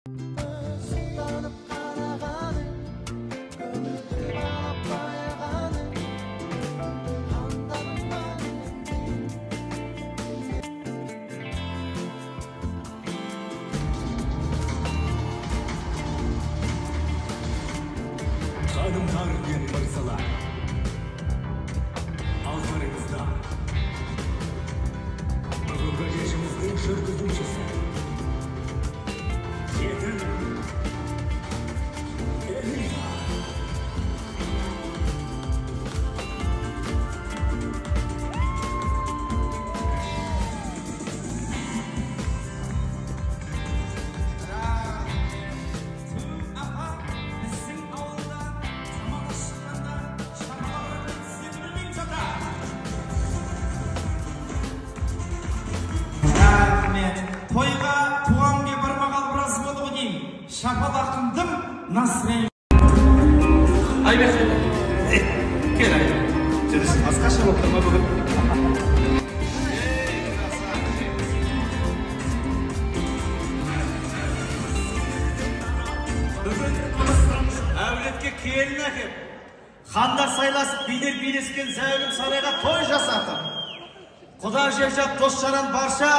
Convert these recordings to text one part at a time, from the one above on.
Adımlar bir barsalar. Altarınızda. Бүгінгі кешіміздің жүргізушісі. Жетім. Элиза. Тойға туғанға бармағал біраз болды ғой деймін. Шапалақындым Насрен. Айбек, кел Айбек. Жүріс, басқаша болып тұрма бүгін. Бүгін әулетке келін әкеп. Хандар сайласып бидер билескен зәулім сарайға той жасатып. Құда жекжат дос-жаран барша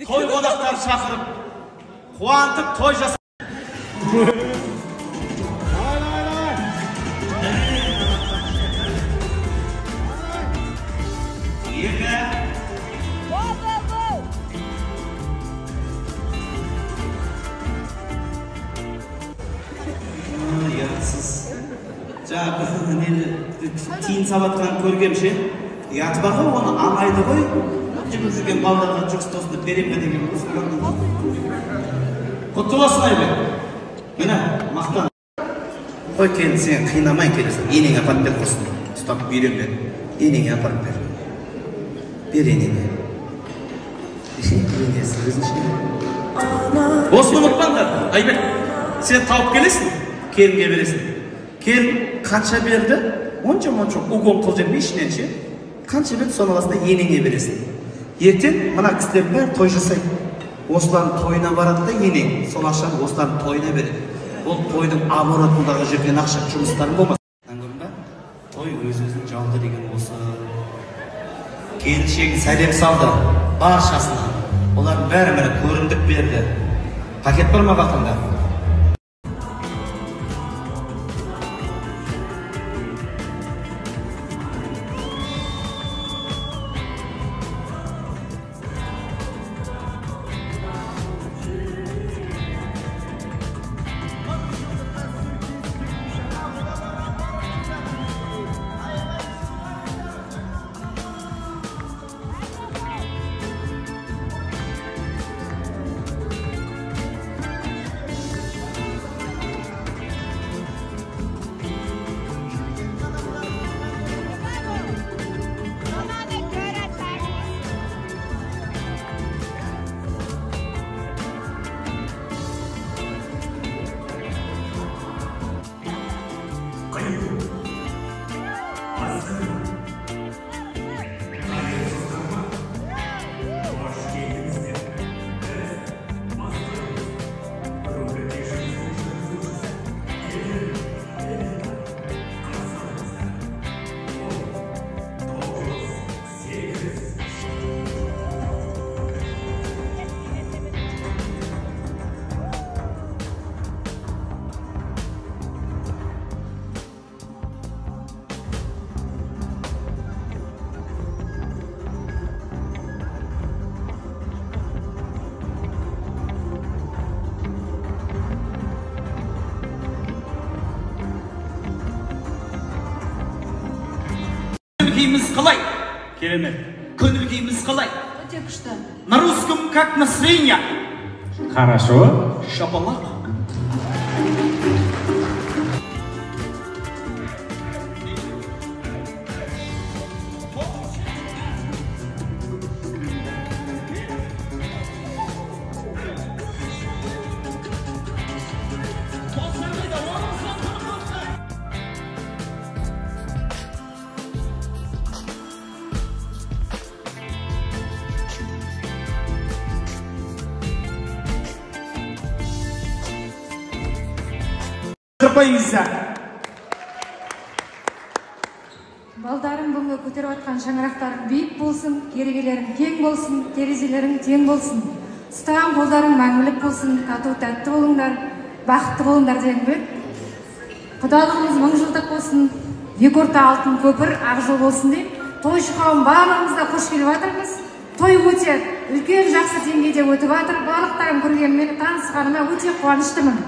той қонақтар шақырып, қуантып той жасап. Яқсыз. Жаңа тиін сабатқан көргем ше. Ятбаға оны амайды ғой. Жүгіп жүрген балдарға жүкстосында берем бе деген ұсынған. Құтты болсын Айбек. Мені мақтан. Қой келін сен қинамай келесің. Енеңе апарып бер құрсын. Ұстап берем бе. Енеңе апарып бер. Бер енеңе. Енесі өзінше. Осыны ұмытпаңдар. Айбек, сен тауып келесің, келінге бересің. Келін қанша берді? Онша угон қыл жерме ішінен ше. Қанша берді, соны аласында енеңе бересің. Ертең мына кісілер бәрі той жасайды. Осылардың тойына барады да енең, сол ақшаны осылардың тойына береді. Ол тойдың оборотындағы жүрген ақша жұмыстарын болмас. Той өз-өзін жалды деген осы. Келіншегі сәлем салды баршасына. Олар бәрі көрімдік берді. Пакет бар ма бақында? Көңіл-күйіміз қалай? Керемет. Көңіл-күйіміз қалай? Өте күшті. На русском как настроение? Хорошо. Шапалақ. апайыңызға. Балдарым бүгінгі көтеріп атқан шаңырақтарың биік болсын, керегелерің кең болсын, терезелерің тең болсын. Ұстаған қолдарың мәңгілік болсын, тату тәтті болыңдар, бақытты болыңдар деген бе? Құдалығымыз мың жылдық болсын, екі орта алтын көпір ақ жол болсын деп, тойшы қауым барлығымыз да қош келіп жатырмыз. Той өте үлкен жақсы деңгейде өтіп жатыр. Барлықтарың көргеніме, танысқаныма өте қуаныштымын.